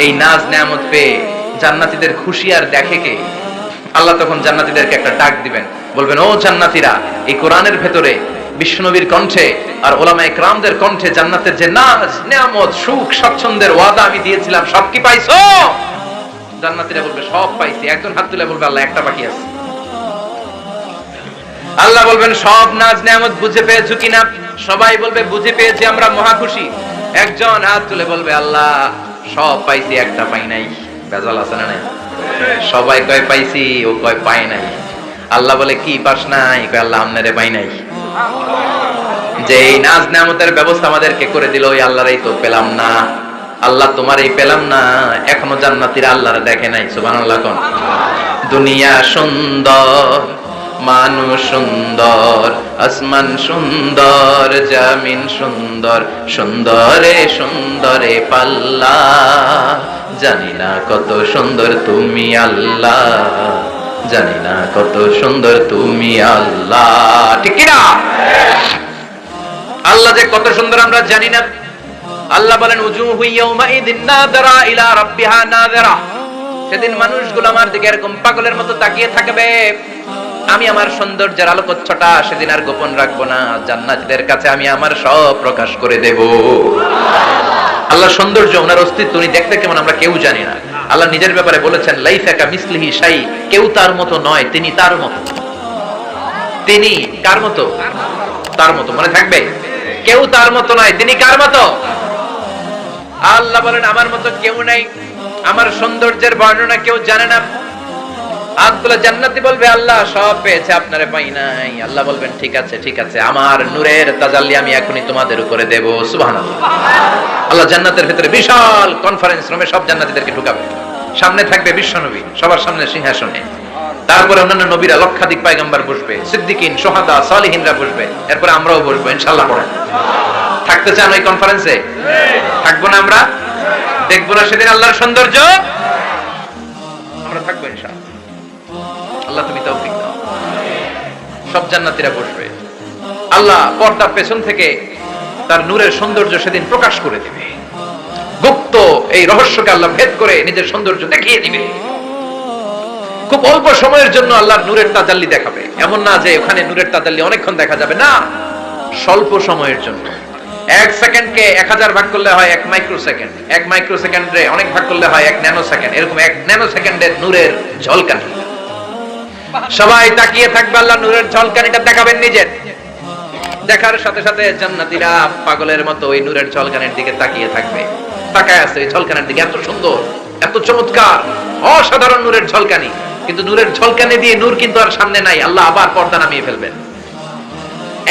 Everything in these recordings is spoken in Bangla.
এই নাজ নেয়ামত পেয়ে জান্নাতীদের খুশি আর দেখে কে? আল্লাহ তখন জান্নাতীদেরকে একটা ডাক দিবেন, বলবেন, ও জান্নাতীরা, এই কোরআনের ভেতরে বিশ্বনবীর কণ্ঠে আর ওলামায়ে কেরামদের কণ্ঠে জান্নাতের যে নাজ নেয়ামত সুখ স্বচ্ছন্দের ওয়াদা আমি দিয়েছিলাম, সব কি পাইছো? জান্নাতীরা বলবে, সব পাইছি। একজন হাত তুলে বলবে, আল্লাহ একটা বাকি আছে। আল্লাহ বলবেন, সব নাজ নেয়ামত বুঝে পেয়েছো কিনা? সবাই বলবে, বুঝে পেয়েছি, আমরা মহা খুশি। একজন হাত তুলে বলবে, আল্লাহ সব পাইছি, একটা পাই নাই। বেজাল আছে না? সবাই কয় পাইছি, ও কয় পাই নাই। আল্লাহ বলে, কি পাস নাই? কয়, আল্লাহ আমনেরে পাই নাই। যে এই নাজ নেয়ামতের ব্যবস্থা আমাদেরকে করে দিল, ওই আল্লাহরই তো পেলাম না। আল্লাহ তোমার এই পেলাম না, এখনো জান্নাতীরা আল্লাহর দেখে নাই। সুবহানাল্লাহ কোন। দুনিয়া সুন্দর, মানুষ সুন্দর, আসমান সুন্দর, জমিন সুন্দর, সুন্দরে সুন্দরে পাল্লা, জানি না কত সুন্দর তুমি আল্লাহ, জানি না কত সুন্দর তুমি আল্লাহ। ঠিক কি না? আল্লাহ যে কত সুন্দর আমরা জানি না। আল্লাহ বলেন, উজুহু ইয়াউমাইযিন নাযিরা ইলা রাব্বিহা নাযিরা। সেদিন মানুষগুলো আমার দিকে এরকম পাগলের মতো তাকিয়ে থাকবে। আমি আমার সৌন্দর্যের আলোকচ্ছটা সেদিন আর গোপন রাখবো না, জান্নাতীদের কাছে আমি আমার সব প্রকাশ করে দেব। আল্লাহ সৌন্দর্য, ওনার অস্তিত্ব, উনি দেখতে কেমন আমরা কেউ জানি না। আল্লাহ নিজের ব্যাপারে বলেছেন, লাইসা কামিসলিহি শাই, কেউ তার মতো নয়, তিনি তার মতো। তিনি কার মতো? তার মতো। মনে থাকবে, কেউ তার মতো নয়, তিনি কার মতো? আল্লাহ বলেন, আমার মতো কেউ নাই, আমার সৌন্দর্যের বর্ণনা কেউ জানে না। আব্দুল্লাহ জান্নাতি বলবে, আল্লাহ সব পেয়েছে, আপনারে পাই নাই। আল্লাহ বলবেন, ঠিক আছে ঠিক আছে, আমার নূরের তাজাল্লি আমি এখনই তোমাদের উপরে দেব। সুবহানাল্লাহ। আল্লাহ জান্নাতের ভিতরে বিশাল কনফারেন্স রুমে সব জান্নাতীদেরকে ঢুকাবে। সামনে থাকবে বিশ্বনবী, সবার সামনে সিংহাসনে। তারপরে অন্যান্য নবীরা, লক্ষাধিক পয়গম্বর বসবে, সিদ্দিকিন, শুহাদা, সালিহিনরা বসবে। এরপরে আমরাও বসবো ইনশাআল্লাহ। পড়েন, থাকতে চান ওই কনফারেন্সে? থাকবো না আমরা? দেখবো না সেদিন আল্লাহর সৌন্দর্য? আমরা থাকবো ইনশাআল্লাহ। আল্লাহ তুমি তৌফিক দাও। সব জান্নাতীরা বসবে। আল্লাহ পর্দার পেছন থেকে তার নূরের সৌন্দর্য সেদিন প্রকাশ করে দিবে। গুপ্ত এই রহস্যকে আল্লাহ ভেদ করে নিজের সৌন্দর্য দেখিয়ে দিবে। খুব অল্প সময়ের জন্য আল্লাহর নূরের তাজাল্লি দেখাবে। এমন না যে ওখানে নূরের তাজাল্লি অনেকক্ষণ দেখা যাবে, না, স্বল্প সময়ের জন্য। 1 সেকেন্ডকে 1000 ভাগ করলে হয় 1 মাইক্রোসেকেন্ড, 1 মাইক্রোসেকেন্ডে অনেক ভাগ করলে হয় 1 ন্যানো সেকেন্ড। এরকম 1 ন্যানো সেকেন্ডের নূরের ঝলকানি। সবাই তাকিয়ে থাকবে, আল্লাহ নূরের ঝলকানিটা দেখাবেন নিজের। দেখার সাথে সাথে জান্নাতীরা পাগলের মতো ওই নূরের ঝলকানির দিকে তাকিয়ে থাকবে। তাকায় আছে ওই ঝলকানির দিকে, এত সুন্দর, এত চমৎকার, অসাধারণ নূরের ঝলকানি। কিন্তু নূরের ঝলকানি দিয়ে নূর কিন্তু আর সামনে নাই। আল্লাহ আবার পর্দা নামিয়ে ফেলবেন।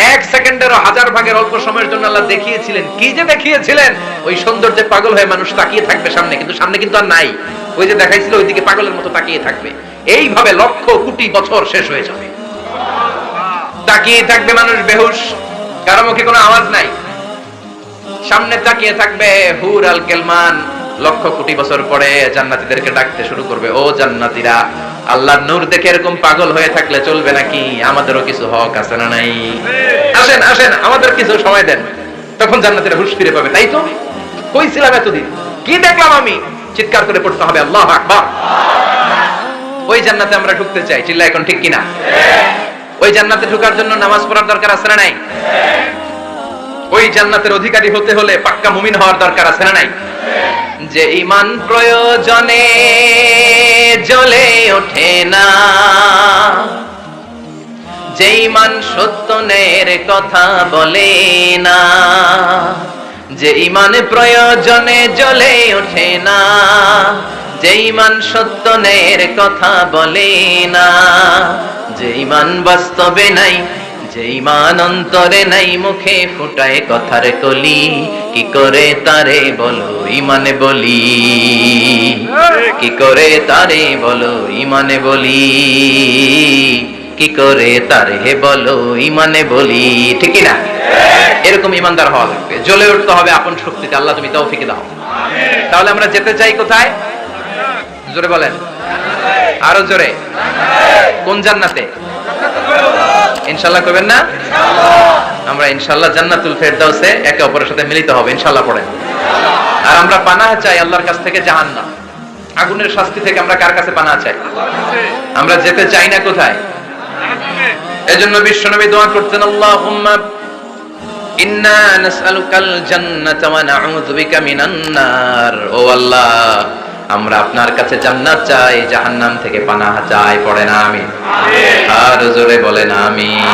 1 সেকেন্ডেরও 1000 ভাগের অল্প সময়ের জন্য আল্লাহ দেখিয়েছিলেন। কি যে দেখিয়েছিলেন! ওই সৌন্দর্যে পাগল হয়ে মানুষ তাকিয়ে থাকবে সামনে, কিন্তু সামনে কিন্তু আর নাই। ওই যে দেখাইছিল, ওইদিকে পাগলের মতো তাকিয়ে থাকবে। এইভাবে লক্ষ কোটি বছর শেষ হয়ে যাবে। তাকিয়ে থাকবে মানুষ বেহুশ, কারো মুখে কোনো আওয়াজ নাই। সামনে তাকিয়ে থাকবে হুর আল কেলমান। লক্ষ কোটি বছর পরে জান্নাতীদেরকে ডাকতে শুরু করবে, ও জান্নাতীরা, আল্লাহর নূর দেখে এরকম পাগল হয়ে থাকলে চলবে নাকি? আমাদেরও কিছু হক আছে না নাই? আসেন আসেন, আমাদের কিছু সময় দেন। তখন জান্নাতীরা হুঁশ ফিরে পাবে। তাই তো কইছিলাম এতদিন, কি দেখলাম আমি? চিৎকার করে পড়তে হবে, আল্লাহু আকবার। ওই জান্নাতে আমরা ঢুকতে চাই, চিল্লা এখন ঠিক কিনা? ওই জান্নাতে ঢোকার জন্য নামাজ পড়ার দরকার আছে না নাই? ওই জান্নাতের অধিকারী হতে হলে পাক্কা মুমিন হওয়ার দরকার আছে না নাই? যে ঈমান প্রয়োজনে জ্বলে ওঠে না, যে ঈমান সত্যের কথা বলে না, যে ঈমান প্রয়োজনে জ্বলে ওঠে না, যে ঈমান সত্যের কথা বলে না, যে ঈমান বাস্তবে নাই, যে ঈমান অন্তরে নাই, মুখে ফুটায় কথার কলি, কি করে তারে বলো ঈমানে বলি, কি করে তারে বলো ঈমানে বলি, কি করে তারে বলো ঈমানে বলি। ঠিক না? এরকম ঈমানদার হওয়া লাগবে, জ্বলে উঠতে হবে আপন শক্তিতে। আল্লাহ তুমি তৌফিক দাও। তাহলে আমরা যেতে চাই কোথায়? জোরে বলেন, আরো জোরে। কোন জান্নাতে? ইনশাআল্লাহ কইবেন না? আমরা ইনশাআল্লাহ জান্নাতুল ফেরদাউসে একে অপরের সাথে মিলিত হবে ইনশাআল্লাহ। পড়েন। আর আমরা পানাহ চাই আল্লাহর কাছ থেকে জাহান্নাম, আগুনের শাস্তি থেকে আমরা কার কাছে পানাহ চাই? আমরা যেতে চাই না কোথায়? এজন্য বিশ্বনবী দোয়া করতেন, আল্লাহুম্মা ইন্না নাসআলুকাল জান্নাতা ওয়া নাউযু বিকা মিনান নার। ও আল্লাহ, আমরা আপনার কাছে জান্নাত চাই, জাহান্নাম থেকে পানাহ চাই। পড়েন আমিন। আর জোরে বলেন আমিন।